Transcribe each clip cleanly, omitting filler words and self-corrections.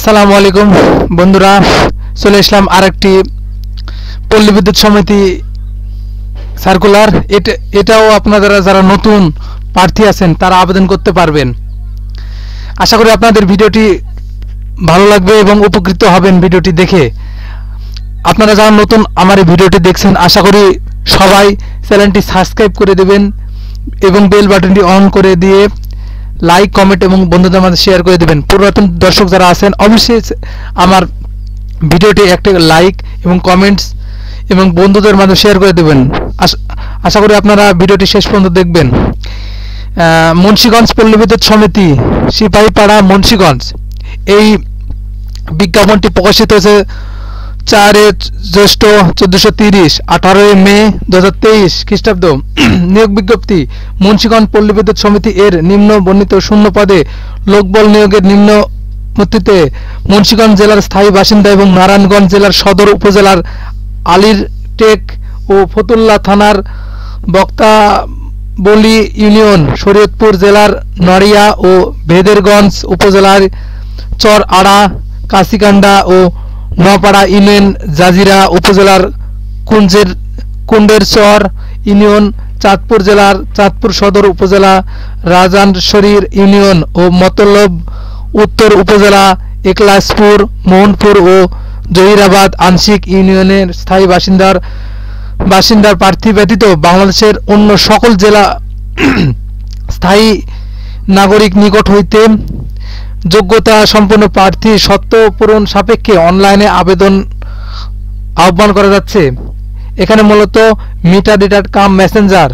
আসসালামু আলাইকুম বন্ধুরা, চলে আসলাম আরেকটি পল্লী বিদ্যুৎ সমিতি সার্কুলার। এটাও আপনারা যারা নতুন প্রার্থী আছেন তারা আবেদন করতে পারবেন। আশা করি আপনাদের ভিডিওটি ভালো লাগবে এবং উপকৃত হবেন ভিডিওটি দেখে। আপনারা যারা নতুন আমার এই ভিডিওটি দেখছেন, আশা করি সবাই চ্যানেলটি সাবস্ক্রাইব করে দেবেন এবং বেল বাটনটি অন করে দিয়ে লাইক, কমেন্ট এবং বন্ধুদের মাঝে শেয়ার করে দেবেন। পুরাতন দর্শক যারা আছেন অবশ্যই আমার ভিডিওটি একটা লাইক এবং কমেন্টস এবং বন্ধুদের মাঝে শেয়ার করে দেবেন। আশা করি আপনারা ভিডিওটি শেষ পর্যন্ত দেখবেন। মুন্সিগঞ্জ পল্লী বিদ্যুৎ সমিতি, সিপাহীপাড়া, মুন্সিগঞ্জ, এই বিজ্ঞাপনটি প্রকাশিত হয়েছে 4 জ্যৈষ্ঠ 1430, 18 মে 2023 খ্রিস্টাব্দ। নিয়োগ বিজ্ঞপ্তি: মুন্সিগঞ্জ পল্লী বিদ্যুৎ সমিতি এর নিম্ন বর্ণিত শূন্য পদে লোকবল নিয়োগের নিম্ন মধ্যে মুন্সিগঞ্জ জেলার স্থায়ী বাসিন্দা এবং নারায়ণগঞ্জ জেলার সদর উপজেলার আলীরটেক ও ফতুল্লা থানার বক্তাবলী ইউনিয়ন, শরীয়তপুর জেলার নড়িয়া ও ভেদেরগঞ্জ উপজেলার চর আড়া, কাশিকান্দা ও নপাড়া ইউনিয়ন, জাজিরা উপজেলার কুন্ডের চর ইউনিয়ন, চাঁদপুর জেলার চাঁদপুর সদর উপজেলা রাজানশরীর ইউনিয়ন ও মতলব উত্তর উপজেলা একলাসপুর, মোহনপুর ও জহিরাবাদ আংশিক ইউনিয়নের স্থায়ী বাসিন্দার প্রার্থী ব্যতীত বাংলাদেশের অন্য সকল জেলা স্থায়ী নাগরিক নিকট হইতে যোগ্যতা সম্পন্ন প্রার্থী শর্ত পূরণ সাপেক্ষে অনলাইনে আবেদন আহ্বান করা যাচ্ছে। এখানে মূলত মিটার রিডার কাম মেসেঞ্জার,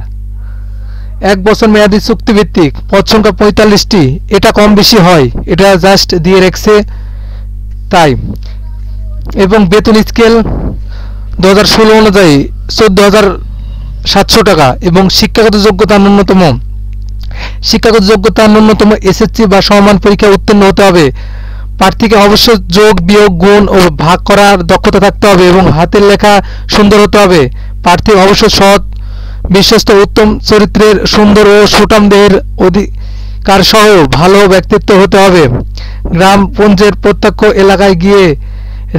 1 বছর মেয়াদী চুক্তিভিত্তিক, পদ সংখ্যা 45টি। এটা কম বেশি হয়, এটা জাস্ট দিয়ে রেখেছে তাই। এবং বেতন স্কেল 2016 অনুযায়ী 14,700 টাকা এবং শিক্ষাগত যোগ্যতা ন্যূনতম এসএসসি বা সমমান পরীক্ষায় উত্তীর্ণ হতে হবে। প্রার্থীকে অবশ্য যোগ, বিয়োগ, গুণ ও ভাগ করার দক্ষতা থাকতে হবে এবং হাতের লেখা সুন্দর হতে হবে। প্রার্থী অবশ্য সৎ, বিশ্বস্ত, উত্তম চরিত্রের, সুন্দর ও সুঠাম দেহের অধিকার সহ ভালো ব্যক্তিত্ব হতে হবে। গ্রামপুঞ্জের প্রত্যক্ষ এলাকায় গিয়ে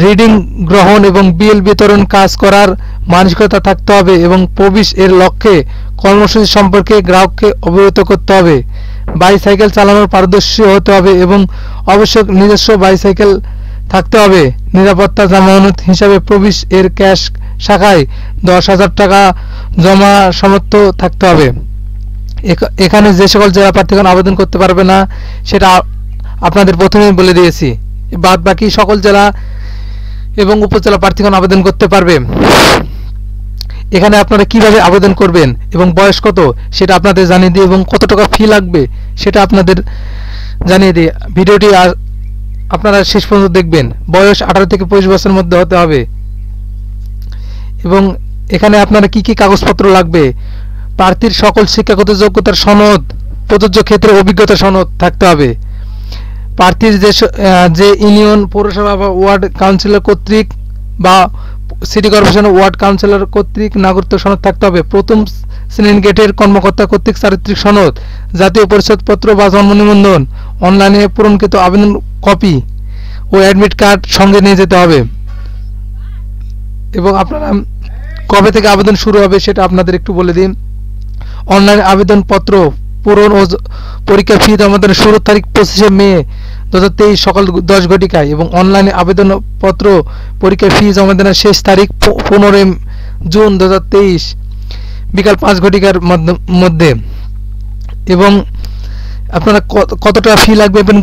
রিডিং গ্রহণ এবং বিল বিতরণ কাজ করার মানসিকতা থাকতে হবে এবং প্রবেশ এর লক্ষ্যে কর্মসূচি সম্পর্কে গ্রাহককে অবগত করতে হবে। বাইসাইকেল চালানোর পারদর্শী হতে হবে এবং অবশ্যই নিজস্ব বাইসাইকেল থাকতে হবে। নিরাপত্তা জামানত হিসাবে প্রবেশ এর ক্যাশ শাখায় 10,000 টাকা জমা সমর্থ থাকতে হবে। এখানে যে সকল জেলা প্রার্থীগণ আবেদন করতে পারবে না সেটা আপনাদের প্রথমেই বলে দিয়েছি। বাদ বাকি সকল জেলা এবং উপজেলা প্রার্থীগণ আবেদন করতে পারবে। এখানে আপনারা কিভাবে আবেদন করবেন এবং বয়স কত সেটা আপনাদের জানিয়ে দিই এবং কত টাকা ফি লাগবে সেটা আপনাদের জানিয়ে দিই। ভিডিওটি আপনারা শেষ পর্যন্ত দেখবেন। বয়স 18 থেকে 25 বছরের মধ্যে হতে হবে এবং এখানে আপনারা কি কি কাগজপত্র লাগবে: প্রার্থীর সকল শিক্ষাগত যোগ্যতার সনদ, প্রযোজ্য ক্ষেত্রে অভিজ্ঞতা সনদ থাকতে হবে। প্রার্থীর যে ইউনিয়ন, পৌরসভা বা ওয়ার্ড কাউন্সিলর কর্তৃক বা সিটি কর্পোরেশন ওয়ার্ড কাউন্সিলর কর্তৃক নাগরিকত্ব সনদ থাকতে হবে। প্রথম শ্রেণীর গেটের কর্মকর্তা কর্তৃক চারিত্রিক সনদ, জাতীয় পরিচয়পত্র বা জন্ম নিবন্ধন, অনলাইনে পূরণকৃত আবেদন কপি ও অ্যাডমিট কার্ড সঙ্গে নিয়ে যেতে হবে। এবং আপনারা কবে থেকে আবেদন শুরু হবে সেটা আপনাদের একটু বলে দিন। অনলাইন আবেদনপত্র পূরণ ও পরীক্ষা ফি জমাদানের শুরুর তারিখ 25 মে 2023 সকাল 10 ঘটিকায় এবং অনলাইনে আবেদনপত্র পরীক্ষা ফি জমাদানের শেষ তারিখ 15 জুন 2023 বিকাল 5 ঘটিকার মধ্যে। এবং আপনারা কত টাকা ফি লাগবে এবং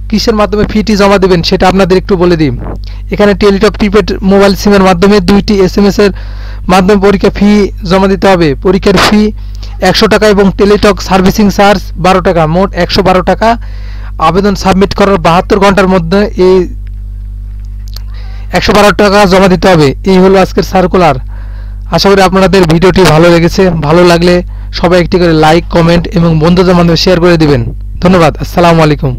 কিসের মাধ্যমে ফিটি জমা দেবেন সেটা আপনাদের একটু বলে দিই। এখানে টেলিটক প্রিপেড মোবাইল সিমের মাধ্যমে 2টি SMS এর মাধ্যমে পরীক্ষা ফি জমা দিতে হবে। পরীক্ষার ফি 100 টাকা এবং টেলিটক সার্ভিসিং চার্জ 12 টাকা, মোট 112 টাকা। আবেদন সাবমিট করার 72 ঘন্টার মধ্যে এই 112 টাকা জমা দিতে হবে। এই হলো আজকের সার্কুলার। আশা করি আপনাদের ভিডিওটি ভালো লেগেছে। ভালো লাগলে সবাই একটি করে লাইক, কমেন্ট এবং বন্ধুদের মাধ্যমে শেয়ার করে দিবেন। ধন্যবাদ। আসসালামু আলাইকুম।